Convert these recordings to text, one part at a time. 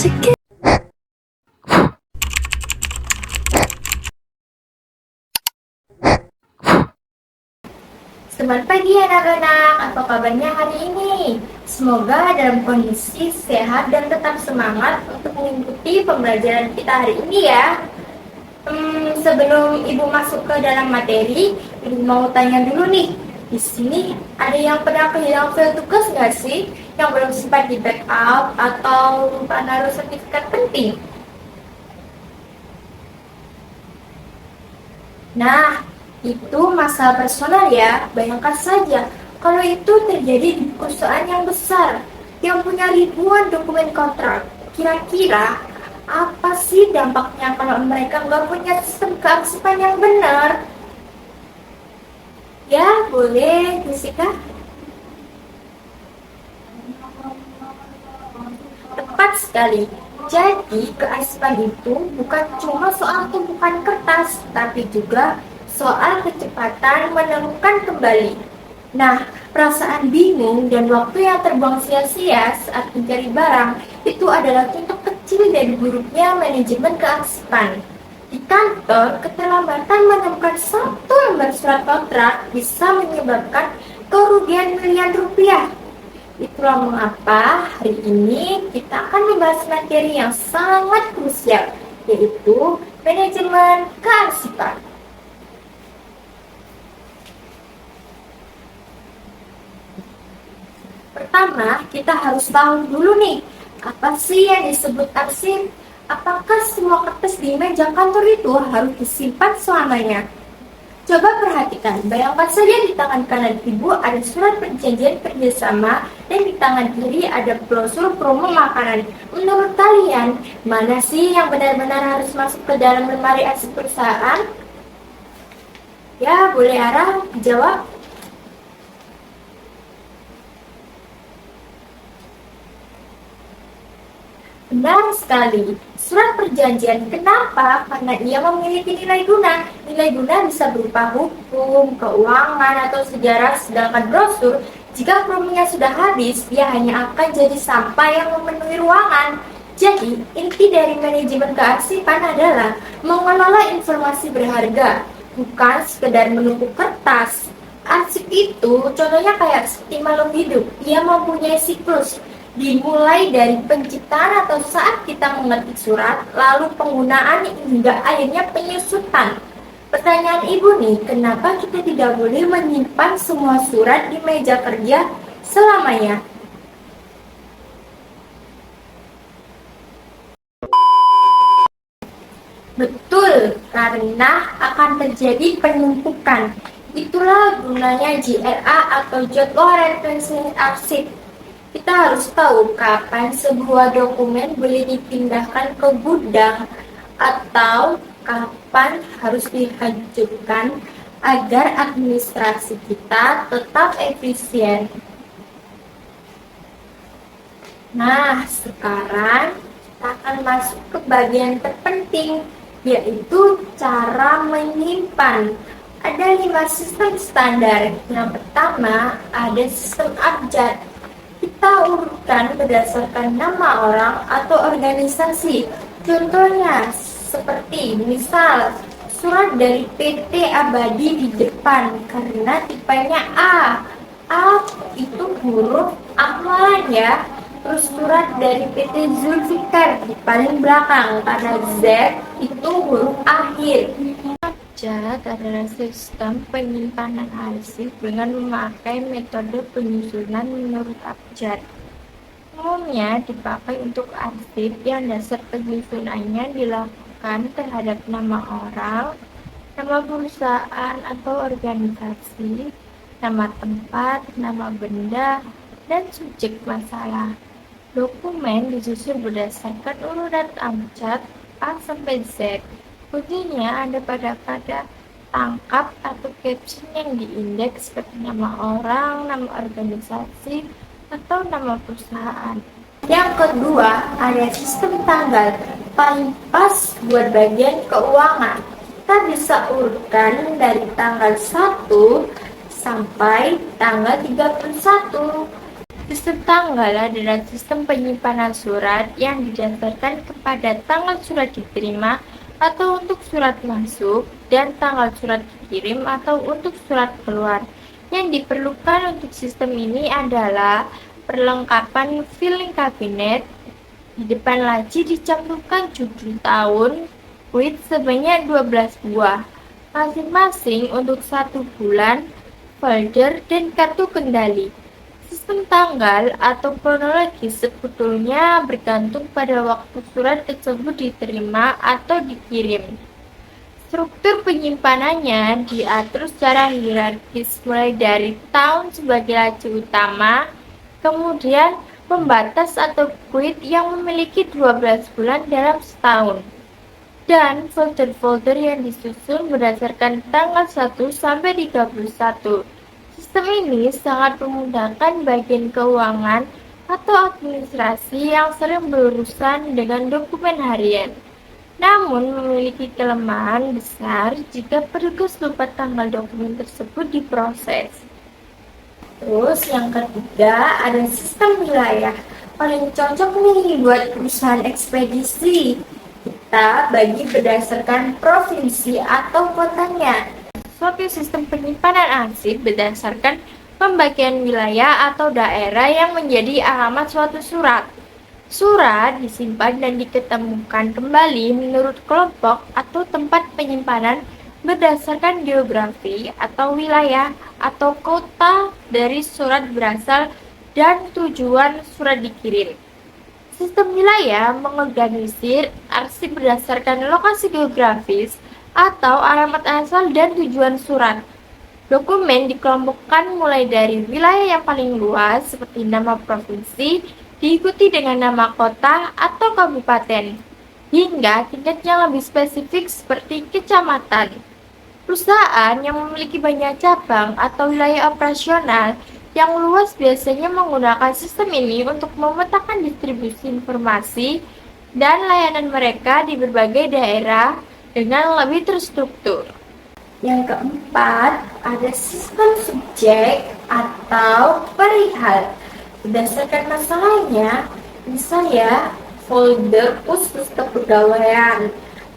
Selamat pagi anak-anak, apa kabarnya hari ini? Semoga dalam kondisi sehat dan tetap semangat untuk mengikuti pembelajaran kita hari ini ya. Sebelum Ibu masuk ke dalam materi, Ibu mau tanya dulu nih. Di sini ada yang pernah kehilangan file tugas nggak sih? Yang belum sempat di backup atau lupa naruh sertifikat penting? Nah, itu masalah personal ya. Bayangkan saja, kalau itu terjadi di perusahaan yang besar, yang punya ribuan dokumen kontrak. Kira-kira apa sih dampaknya kalau mereka nggak punya sistem kearsipan yang benar? Ya, boleh, Jessica. Tepat sekali. Jadi, kearsipan itu bukan cuma soal tumpukan kertas, tapi juga soal kecepatan menemukan kembali. Nah, perasaan bingung dan waktu yang terbuang sia-sia saat mencari barang itu adalah contoh kecil dari buruknya manajemen kearsipan. Di kantor, keterlambatan menemukan satu lembar surat kontrak bisa menyebabkan kerugian miliar rupiah. Itulah mengapa hari ini kita akan membahas materi yang sangat krusial, yaitu manajemen kearsipan. Pertama, kita harus tahu dulu nih, apa sih yang disebut arsip? Apakah semua kertas di meja kantor itu harus disimpan selamanya? Coba perhatikan, bayangkan saja di tangan kanan ibu ada surat perjanjian kerjasama dan di tangan kiri ada brosur promo makanan. Menurut kalian, mana sih yang benar-benar harus masuk ke dalam lemari arsip perusahaan? Ya, boleh Ara jawab. Benar sekali. Surat perjanjian. Kenapa? Karena ia memiliki nilai guna. Nilai guna bisa berupa hukum, keuangan, atau sejarah. Sedangkan brosur, jika promonya sudah habis, ia hanya akan jadi sampah yang memenuhi ruangan. Jadi, inti dari manajemen kearsipan adalah mengelola informasi berharga, bukan sekedar menumpuk kertas. Arsip itu contohnya kayak seperti makhluk hidup. Ia mempunyai siklus, dimulai dari penciptaan atau saat kita mengetik surat, lalu penggunaan hingga akhirnya penyusutan. Pertanyaan ibu nih, kenapa kita tidak boleh menyimpan semua surat di meja kerja selamanya? Betul, karena akan terjadi penumpukan. Itulah gunanya JRA atau Jadwal Retention Arsip. Kita harus tahu kapan sebuah dokumen boleh dipindahkan ke gudang atau kapan harus dihancurkan agar administrasi kita tetap efisien. Nah, sekarang kita akan masuk ke bagian terpenting, yaitu cara menyimpan. Ada 5 sistem standar. Yang pertama, ada sistem abjad. Kita urutkan berdasarkan nama orang atau organisasi. Contohnya seperti misal surat dari PT Abadi di depan karena tipenya A. A itu huruf amalan ya. Terus surat dari PT Zulfikar di paling belakang karena Z itu huruf akhir. Abjad adalah sistem penyimpanan arsip dengan memakai metode penyusunan menurut abjad. Umumnya dipakai untuk arsip yang dasar penyusunannya dilakukan terhadap nama orang, nama perusahaan atau organisasi, nama tempat, nama benda, dan subjek masalah. Dokumen disusun berdasarkan urutan abjad A sampai Z. Kuncinya ada pada kata tangkap atau caption yang diindeks seperti nama orang, nama organisasi, atau nama perusahaan. Yang kedua, ada sistem tanggal. Paling pas buat bagian keuangan. Kita bisa urutkan dari tanggal 1 sampai tanggal 31. Sistem tanggal adalah sistem penyimpanan surat yang didasarkan kepada tanggal surat diterima atau untuk surat masuk dan tanggal surat dikirim atau untuk surat keluar. Yang diperlukan untuk sistem ini adalah perlengkapan filing cabinet. Di depan laci dicantumkan judul tahun, kuit sebanyak 12 buah, masing-masing untuk 1 bulan, folder, dan kartu kendali. Sistem tanggal atau kronologi sebetulnya bergantung pada waktu surat tersebut diterima atau dikirim. Struktur penyimpanannya diatur secara hierarkis mulai dari tahun sebagai laci utama, kemudian pembatas atau kuit yang memiliki 12 bulan dalam setahun, dan folder-folder yang disusun berdasarkan tanggal 1 sampai 31. Sistem ini sangat memudahkan bagian keuangan atau administrasi yang sering berurusan dengan dokumen harian. Namun memiliki kelemahan besar jika petugas lupa tanggal dokumen tersebut diproses. Terus yang ketiga ada sistem wilayah. Paling cocok nih buat perusahaan ekspedisi. Kita bagi berdasarkan provinsi atau kotanya. Suatu sistem penyimpanan arsip berdasarkan pembagian wilayah atau daerah yang menjadi alamat suatu surat. Surat disimpan dan diketemukan kembali menurut kelompok atau tempat penyimpanan berdasarkan geografi atau wilayah atau kota dari surat berasal dan tujuan surat dikirim. Sistem wilayah mengorganisir arsip berdasarkan lokasi geografis atau alamat asal dan tujuan surat. Dokumen dikelompokkan mulai dari wilayah yang paling luas seperti nama provinsi, diikuti dengan nama kota atau kabupaten, hingga tingkat yang lebih spesifik seperti kecamatan. Perusahaan yang memiliki banyak cabang atau wilayah operasional yang luas biasanya menggunakan sistem ini untuk memetakan distribusi informasi dan layanan mereka di berbagai daerah dengan lebih terstruktur. Yang keempat, ada sistem subjek atau perihal. Berdasarkan masalahnya, misalnya folder khusus kepegawaian,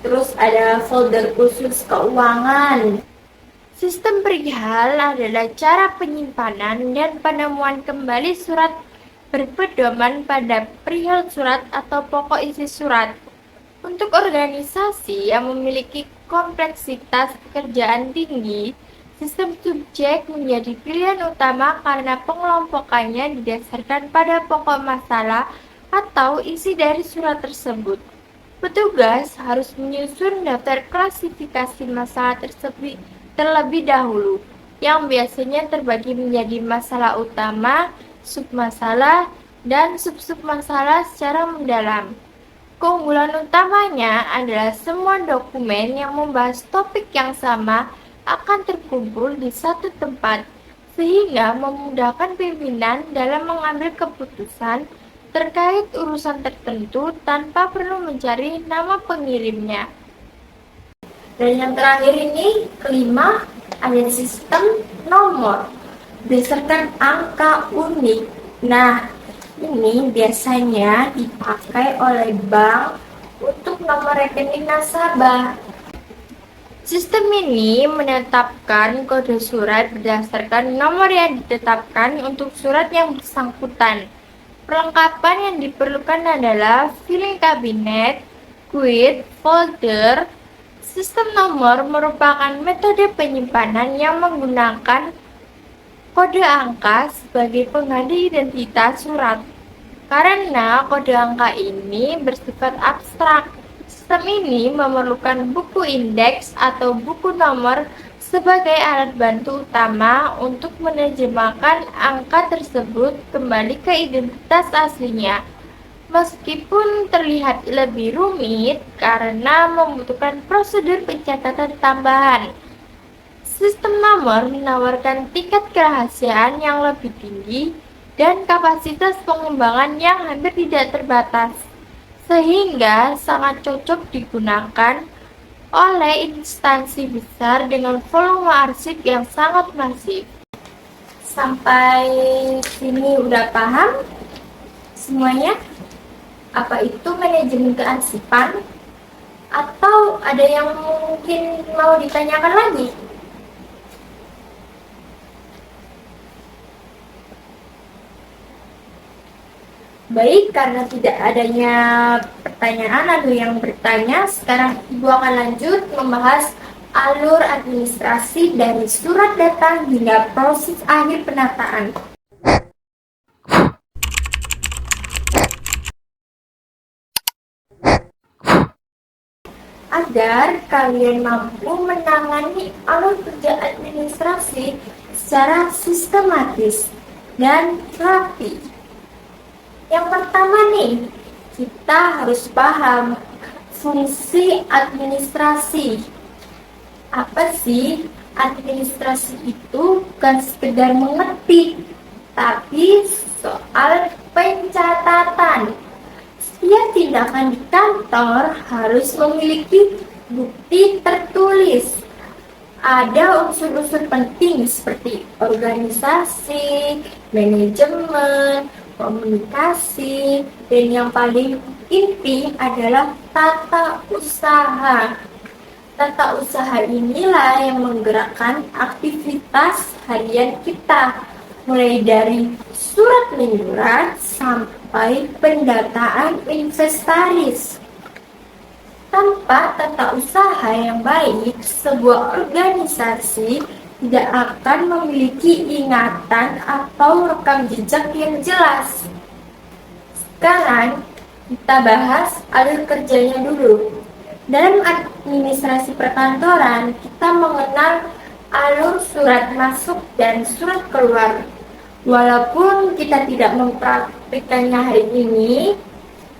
terus ada folder khusus keuangan. Sistem perihal adalah cara penyimpanan dan penemuan kembali surat berpedoman pada perihal surat atau pokok isi surat. Untuk organisasi yang memiliki kompleksitas pekerjaan tinggi, sistem subjek menjadi pilihan utama karena pengelompokannya didasarkan pada pokok masalah atau isi dari surat tersebut. Petugas harus menyusun daftar klasifikasi masalah tersebut terlebih dahulu, yang biasanya terbagi menjadi masalah utama, submasalah, dan sub-submasalah secara mendalam. Keunggulan utamanya adalah semua dokumen yang membahas topik yang sama akan terkumpul di satu tempat, sehingga memudahkan pimpinan dalam mengambil keputusan terkait urusan tertentu tanpa perlu mencari nama pengirimnya. Dan yang terakhir ini, kelima, ada sistem nomor berdasarkan angka unik. Nah, ini biasanya dipakai oleh bank untuk nomor rekening nasabah. Sistem ini menetapkan kode surat berdasarkan nomor yang ditetapkan untuk surat yang bersangkutan. Perlengkapan yang diperlukan adalah filing cabinet, quit, folder. Sistem nomor merupakan metode penyimpanan yang menggunakan kode angka sebagai pengganti identitas surat. Karena kode angka ini bersifat abstrak, sistem ini memerlukan buku indeks atau buku nomor sebagai alat bantu utama untuk menerjemahkan angka tersebut kembali ke identitas aslinya. Meskipun terlihat lebih rumit karena membutuhkan prosedur pencatatan tambahan, sistem nomor menawarkan tingkat kerahasiaan yang lebih tinggi dan kapasitas pengembangan yang hampir tidak terbatas, sehingga sangat cocok digunakan oleh instansi besar dengan volume arsip yang sangat masif. Sampai sini udah paham semuanya? Apa itu manajemen kearsipan? Atau ada yang mungkin mau ditanyakan lagi? Baik, karena tidak adanya pertanyaan atau yang bertanya, sekarang Ibu akan lanjut membahas alur administrasi dari surat datang hingga proses akhir penataan. Agar kalian mampu menangani alur kerja administrasi secara sistematis dan rapi. Yang pertama nih, kita harus paham fungsi administrasi. Apa sih? Administrasi itu bukan sekedar mengetik, tapi soal pencatatan. Setiap tindakan di kantor harus memiliki bukti tertulis. Ada unsur-unsur penting seperti organisasi, manajemen, komunikasi, dan yang paling inti adalah tata usaha. Tata usaha inilah yang menggerakkan aktivitas harian kita, mulai dari surat menyurat sampai pendataan inventaris. Tanpa tata usaha yang baik, sebuah organisasi tidak akan memiliki ingatan atau rekam jejak yang jelas. Sekarang kita bahas alur kerjanya dulu. Dalam administrasi perkantoran, kita mengenal alur surat masuk dan surat keluar. Walaupun kita tidak mempraktikkannya hari ini,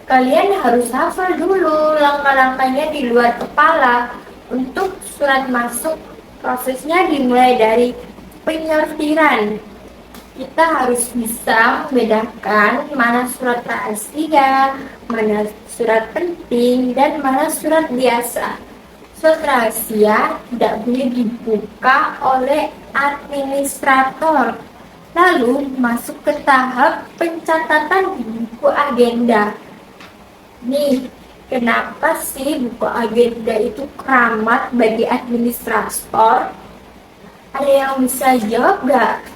kalian harus hafal dulu langkah-langkahnya di luar kepala. Untuk surat masuk, prosesnya dimulai dari penyortiran. Kita harus bisa membedakan mana surat rahasia, mana surat penting, dan mana surat biasa. Surat rahasia tidak boleh dibuka oleh administrator. Lalu masuk ke tahap pencatatan di buku agenda. Nih, kenapa sih buku agenda itu keramat bagi administrator? Ada yang bisa jawab gak?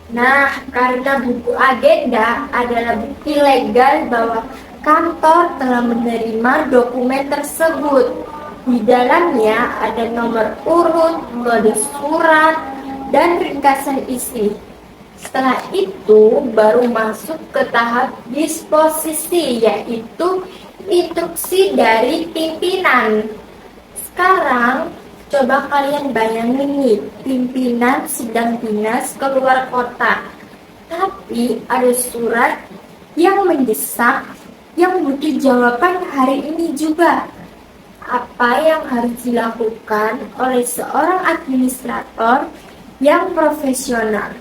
Nah, karena buku agenda adalah bukti legal bahwa kantor telah menerima dokumen tersebut. Di dalamnya ada nomor urut, kode surat, dan ringkasan isi. Setelah itu baru masuk ke tahap disposisi, yaitu instruksi dari pimpinan. Sekarang coba kalian bayangin nih, pimpinan sedang dinas keluar kota, tapi ada surat yang mendesak yang butuh jawaban hari ini juga. Apa yang harus dilakukan oleh seorang administrator yang profesional?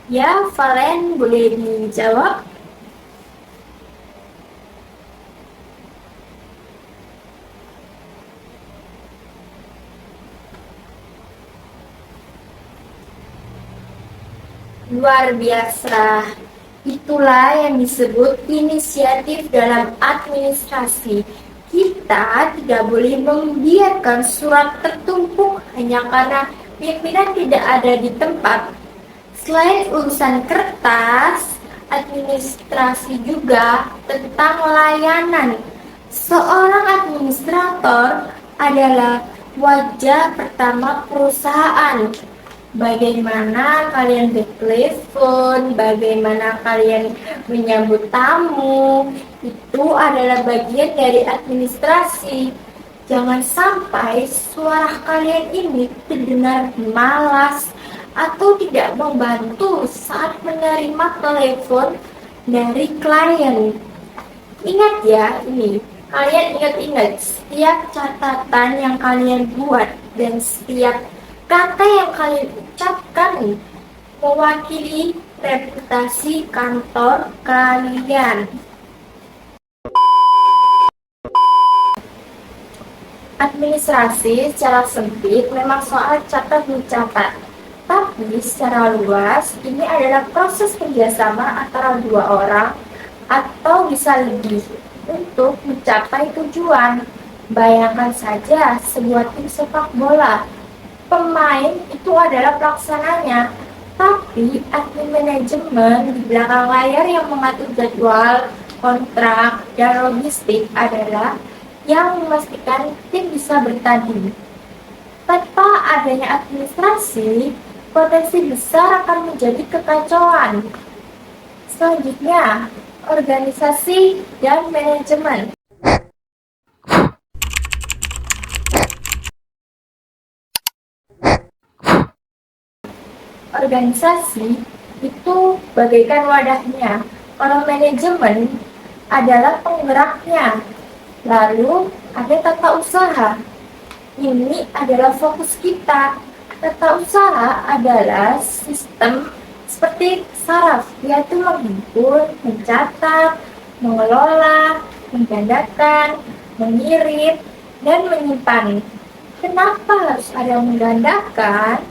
Ya, Valen boleh dijawab? Luar biasa. Itulah yang disebut inisiatif dalam administrasi. Kita tidak boleh membiarkan surat tertumpuk hanya karena pimpinan tidak ada di tempat. Selain urusan kertas, administrasi juga tentang layanan. Seorang administrator adalah wajah pertama perusahaan. Bagaimana kalian bertelepon, bagaimana kalian menyambut tamu, itu adalah bagian dari administrasi. Jangan sampai suara kalian ini terdengar malas atau tidak membantu saat menerima telepon dari klien. Ingat ya, ini kalian ingat-ingat setiap catatan yang kalian buat dan setiap kata yang kalian ucapkan mewakili reputasi kantor kalian. Administrasi secara sempit memang soal catat mencatat, tapi secara luas ini adalah proses kerjasama antara dua orang atau bisa lebih untuk mencapai tujuan. Bayangkan saja sebuah tim sepak bola. Pemain itu adalah pelaksananya, tapi admin manajemen di belakang layar yang mengatur jadwal, kontrak, dan logistik adalah yang memastikan tim bisa bertanding. Tanpa adanya administrasi, potensi besar akan menjadi kekacauan. Selanjutnya, organisasi dan manajemen. Organisasi itu bagaikan wadahnya, kalau manajemen adalah penggeraknya. Lalu ada tata usaha. Ini adalah fokus kita. Tata usaha adalah sistem seperti saraf, yaitu menghimpun, mencatat, mengelola, menggandakan, mengirim, dan menyimpan. Kenapa harus ada menggandakan?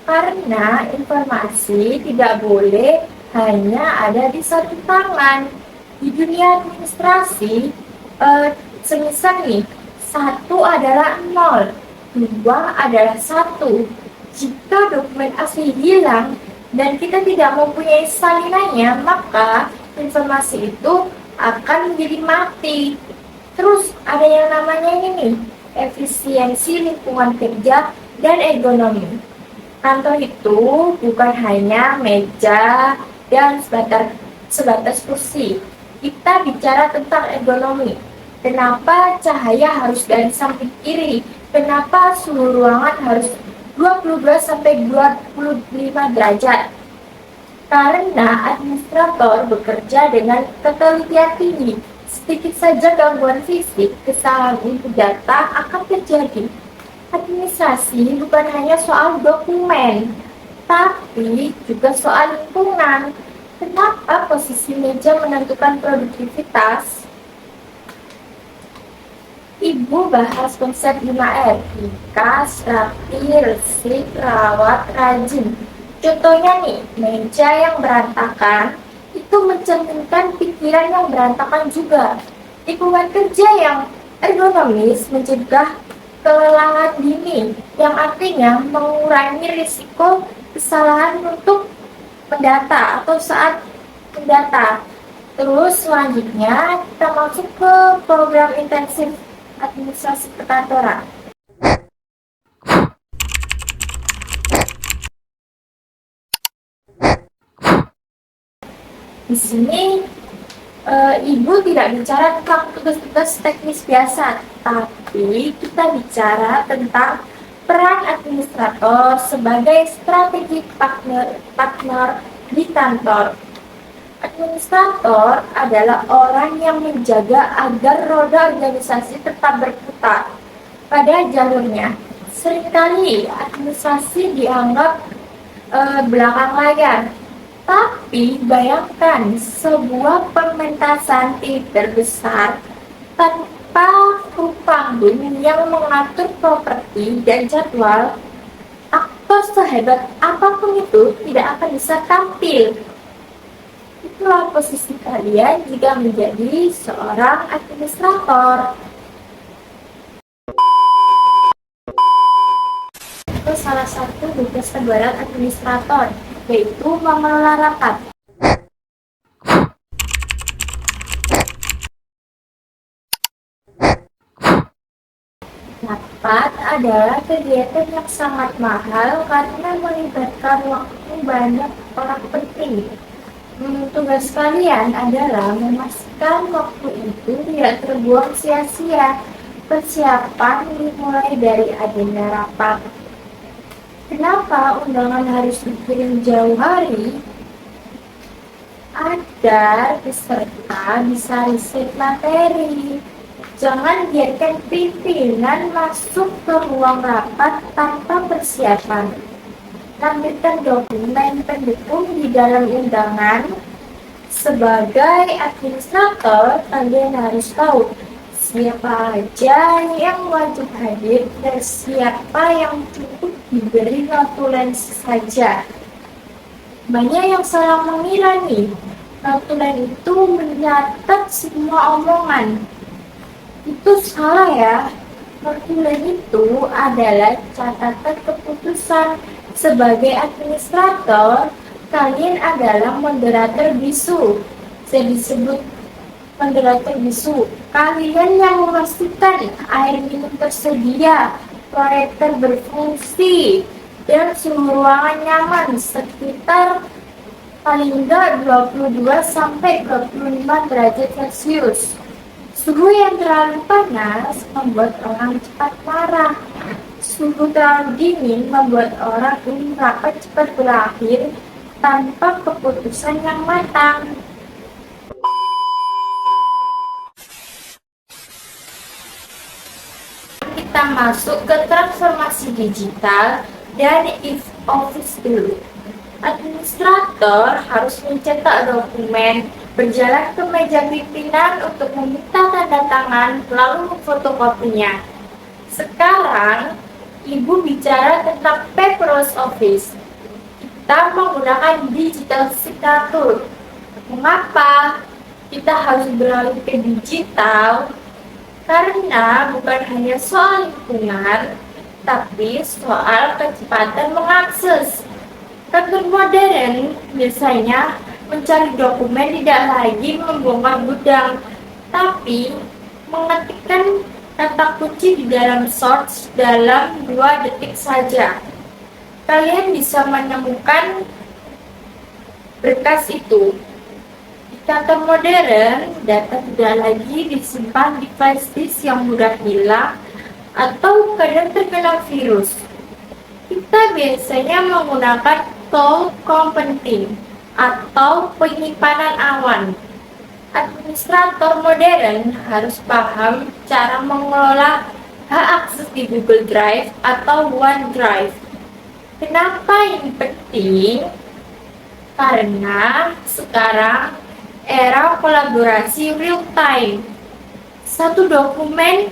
Karena informasi tidak boleh hanya ada di satu tangan. Di dunia administrasi, semisal nih, satu adalah nol, dua adalah satu. Jika dokumen asli hilang dan kita tidak mempunyai salinannya, maka informasi itu akan menjadi mati. Terus ada yang namanya ini nih, efisiensi lingkungan kerja dan ergonomi. Kantor itu bukan hanya meja dan sebatas kursi. Kita bicara tentang ergonomi. Kenapa cahaya harus dari samping kiri? Kenapa suhu ruangan harus 22 sampai 25 derajat? Karena administrator bekerja dengan ketelitian tinggi. Sedikit saja gangguan fisik, kesalahan input data akan terjadi. Administrasi bukan hanya soal dokumen, tapi juga soal lingkungan. Kenapa posisi meja menentukan produktivitas? Ibu bahas konsep 5R, pikas, rapi, resik, rawat, rajin. Contohnya nih, meja yang berantakan itu mencerminkan pikiran yang berantakan juga. Lingkungan kerja yang ergonomis mencegah kelelahan dini, yang artinya mengurangi risiko kesalahan untuk mendata atau saat mendata. Terus selanjutnya kita masuk ke program intensif administrasi perkantoran. Di sini Ibu tidak bicara tentang tugas-tugas teknis biasa, tapi kita bicara tentang peran administrator sebagai strategi partner di kantor. Administrator adalah orang yang menjaga agar roda organisasi tetap berputar pada jalurnya. Seringkali administrasi dianggap belakang layar. Tapi bayangkan sebuah pementasan teater besar tanpa kru panggung yang mengatur properti dan jadwal, aktor sehebat apapun itu tidak akan bisa tampil. Itulah posisi kalian jika menjadi seorang administrator. Itu salah satu tugas terberat administrator, yaitu mengelola rapat. Rapat adalah kegiatan yang sangat mahal karena melibatkan waktu banyak orang penting. Tugas kalian adalah memastikan waktu itu tidak terbuang sia-sia. Persiapan dimulai dari agenda rapat. Kenapa undangan harus dikirim jauh hari? Agar peserta bisa riset materi. Jangan biarkan pimpinan masuk ke ruang rapat tanpa persiapan. Tampilkan dokumen pendukung di dalam undangan. Sebagai administrator, kalian harus tahu siapa aja yang wajib hadir dan siapa yang cukup diberi notulen saja. Banyak yang salah mengira nih, notulen itu mencatat semua omongan. Itu salah ya. Notulen itu adalah catatan keputusan. Sebagai administrator, kalian adalah moderator bisu. Saya disebut moderator bisu. Kalian yang memastikan air minum tersedia, proyektor berfungsi, dan suhu ruangan nyaman sekitar paling enggak 22 sampai 25 derajat Celcius. Suhu yang terlalu panas membuat orang cepat marah. Suhu terlalu dingin membuat orang ingin rapat cepat berakhir tanpa keputusan yang matang. Kita masuk ke transformasi digital dan office dulu. Administrator harus mencetak dokumen, berjalan ke meja pimpinan untuk meminta tanda tangan, lalu memfotokopinya. Sekarang, Ibu bicara tentang paperless office. Kita menggunakan digital signature. Mengapa kita harus beralih ke digital? Karena bukan hanya soal lingkungan, tapi soal kecepatan mengakses. Kantor modern biasanya mencari dokumen tidak lagi membongkar gudang, tapi mengetikkan kata kunci di dalam search dalam 2 detik saja. Kalian bisa menemukan berkas itu. Di kantor modern, data tidak lagi disimpan di flash disk yang mudah hilang atau kadang terkena virus. Kita biasanya menggunakan cloud computing atau penyimpanan awan. Administrator modern harus paham cara mengelola hak akses di Google Drive atau OneDrive. Kenapa ini penting? Karena sekarang era kolaborasi real time. Satu dokumen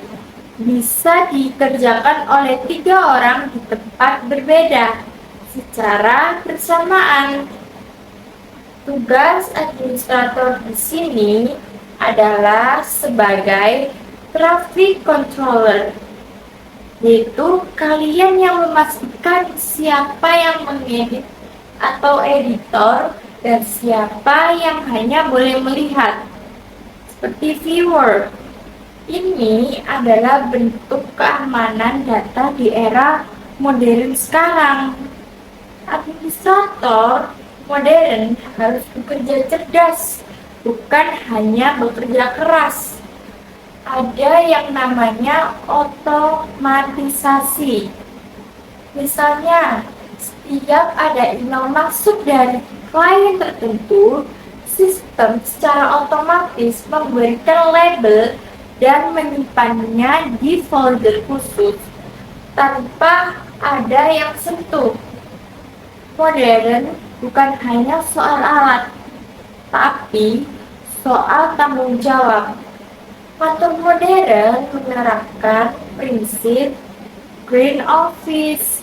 bisa dikerjakan oleh 3 orang di tempat berbeda secara bersamaan. Tugas administrator di sini adalah sebagai traffic controller, yaitu kalian yang memastikan siapa yang mengedit atau editor dan siapa yang hanya boleh melihat, seperti viewer. Ini adalah bentuk keamanan data di era modern sekarang. Administrator modern harus bekerja cerdas, bukan hanya bekerja keras. Ada yang namanya otomatisasi. Misalnya, setiap ada email masuk dari klien tertentu, sistem secara otomatis memberikan label dan menyimpannya di folder khusus tanpa ada yang sentuh. Modern bukan hanya soal alat, tapi soal tanggung jawab. Kantor modern menerapkan prinsip Green Office.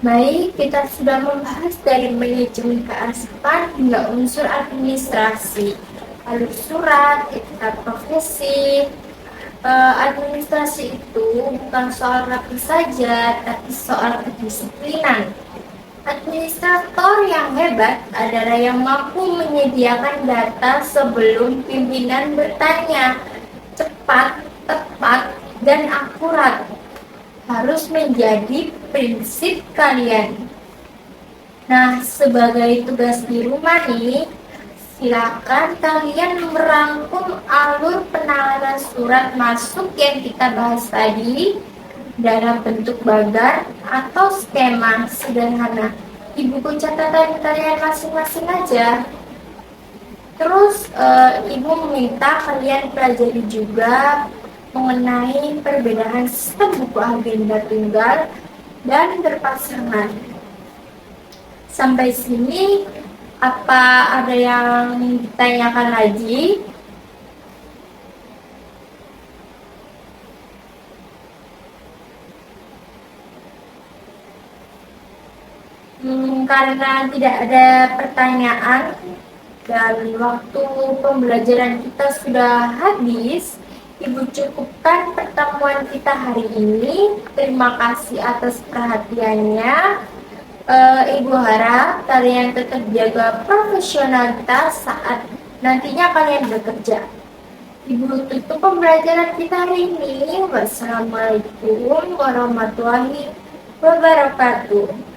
Baik, kita sudah membahas dari manajemen kearsipan hingga unsur administrasi, lalu surat, etikat profesi. Administrasi itu bukan soal rapi saja, tapi soal kedisiplinan. Administrator yang hebat adalah yang mampu menyediakan data sebelum pimpinan bertanya, cepat, tepat, dan akurat. Harus menjadi prinsip kalian. Nah, sebagai tugas di rumah nih, silakan kalian merangkum alur penanganan surat masuk yang kita bahas tadi dalam bentuk bagan atau skema sederhana. di buku catatan kalian masing-masing aja. Terus ibu meminta kalian pelajari juga mengenai perbedaan sistem buku agenda tunggal dan berpasangan. Sampai sini, apa ada yang ditanyakan lagi? Karena tidak ada pertanyaan dan waktu pembelajaran kita sudah habis, Ibu cukupkan pertemuan kita hari ini. Terima kasih atas perhatiannya. Ibu harap kalian tetap jaga profesionalitas saat nantinya kalian bekerja. Ibu tutup pembelajaran kita hari ini. Wassalamualaikum warahmatullahi wabarakatuh.